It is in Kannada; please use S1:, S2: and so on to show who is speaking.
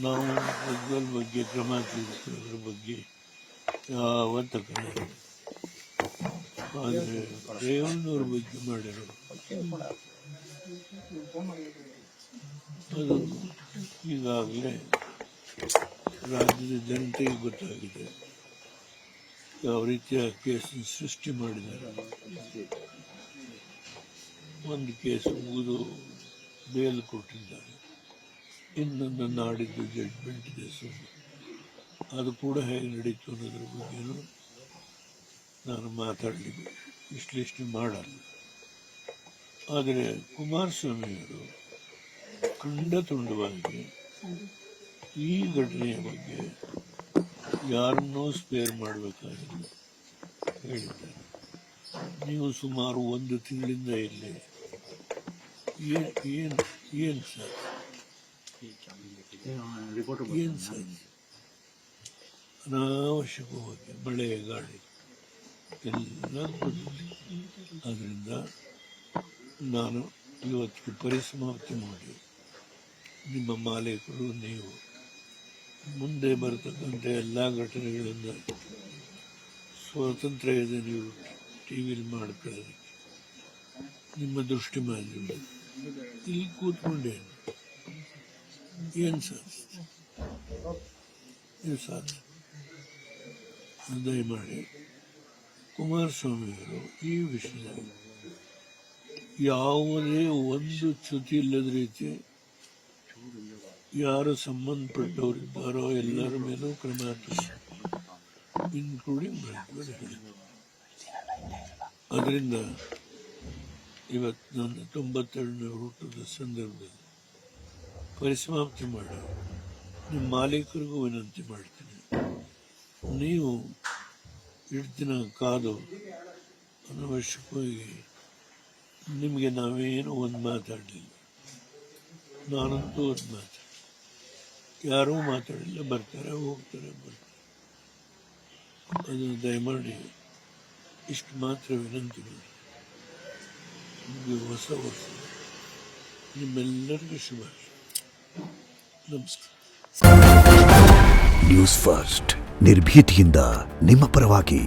S1: ನಾವು ಪ್ರಜ್ವಲ್ ಬಗ್ಗೆ ಕ್ರಮ ತೆಗೆದುಕೊಳ್ಳೋದ್ರ ಬಗ್ಗೆ ಯಾವ ತಕರಾರು ಇಲ್ಲ. ಆದರೆ ರೇವಣ್ಣವ್ರ ಬಗ್ಗೆ ಮಾಡಿರೋ ಅದು ಈಗಾಗಲೇ ರಾಜ್ಯದ ಜನತೆಗೆ ಗೊತ್ತಾಗಿದೆ. ಯಾವ ರೀತಿಯ ಕೇಸನ್ನು ಸೃಷ್ಟಿ ಮಾಡಿದ್ದಾರೆ. ಒಂದು ಕೇಸ್ ಮುಗಿದು ಬೇಲ್ ಕೊಟ್ಟಿದ್ದಾರೆ, ಇನ್ನೊಂದು ನಾಡಿದ್ದು ಜಡ್ಜ್ಮೆಂಟ್ ಇದೆ. ಅದು ಕೂಡ ಹೇಗೆ ನಡೀತು ಅನ್ನೋದ್ರ ಬಗ್ಗೆಯೂ ನಾನು ಮಾತಾಡಲಿಕ್ಕೆ ವಿಶ್ಲೇಷಣೆ ಮಾಡಲ್ಲ. ಆದರೆ ಕುಮಾರಸ್ವಾಮಿಯವರು ಖಂಡತುಂಡವಾಗಿ ಈ ಘಟನೆಯ ಬಗ್ಗೆ ಯಾರನ್ನೂ ಸ್ಪೇರ್ ಮಾಡಬೇಕಾಗಿಲ್ಲ ಹೇಳಿದ್ದಾರೆ. ನೀವು ಸುಮಾರು 1 ತಿಂಗಳಿಂದ ಇಲ್ಲಿ ಏನು ಸರ್ ಅನಾವಶ್ಯಕವಾಗಿ ಮಳೆ ಗಾಳಿ ಎಲ್ಲ ಅದರಿಂದ ನಾನು ಇವತ್ತಿಗೆ ಪರಿಸಮಾಪ್ತಿ ಮಾಡಿ ನಿಮ್ಮ ಮಾಲೀಕರು ನೀವು ಮುಂದೆ ಬರತಕ್ಕಂಥ ಎಲ್ಲ ಘಟನೆಗಳಿಂದ ಸ್ವಾತಂತ್ರ್ಯ ಇದೆ. ನೀವು ಟಿ ವಿಲಿ ಮಾಡ್ಕೊಳ್ಳೋದಕ್ಕೆ ನಿಮ್ಮ ದೃಷ್ಟಿ ಮಾಧ್ಯಮ ಇಲ್ಲಿ ಕೂತ್ಕೊಂಡೇನು ಏನು ಸಾಧಿಸ್ತು? ದಯಮಾಡಿ ಕುಮಾರಸ್ವಾಮಿಯವರು ಈ ವಿಷಯದಲ್ಲಿ ಯಾವುದೇ ಒಂದು ಚ್ಯುತಿ ಇಲ್ಲದ ರೀತಿ ಯಾರು ಸಂಬಂಧಪಟ್ಟವರಿದ್ದಾರೋ ಎಲ್ಲರ ಮೇಲೂ ಕ್ರಮ ಇನ್ಕ್ಲೂಡಿಂಗ್ ಅದರಿಂದ ಇವತ್ತು ನನ್ನ 92ನೇ ಹುಟ್ಟುದ ಸಂದರ್ಭದಲ್ಲಿ ಪರಿಸಮಾಪ್ತಿ ಮಾಡಿ ನಿಮ್ಮ ಮಾಲೀಕರಿಗೂ ವಿನಂತಿ ಮಾಡ್ತೀನಿ. ನೀವು ದಿನ ಕಾದು ಅನವಶ್ಯಕವಾಗಿ ನಿಮಗೆ ನಾವೇನು ಒಂದು ಮಾತಾಡಲಿಲ್ಲ. ನಾನಂತೂ ಒಂದು ಮಾತಾಡಿ ಯಾರೂ ಮಾತಾಡಿಲ್ಲ. ಬರ್ತಾರೆ ಹೋಗ್ತಾರೆ. ಅದನ್ನು ದಯಮಾಡಿ ಇಷ್ಟು ಮಾತ್ರ ವಿನಂತಿ ಮಾಡಿ. ನಿಮಗೆ ಹೊಸ ವರ್ಷ ನಿಮ್ಮೆಲ್ಲರಿಗೂ ಶುಭಾಶಯ. ನಮಸ್ಕಾರ.
S2: ನ್ಯೂಸ್ ಫಸ್ಟ್ ನಿರ್ಭೀತಿಯಿಂದ ನಿಮ್ಮ ಪರವಾಗಿ.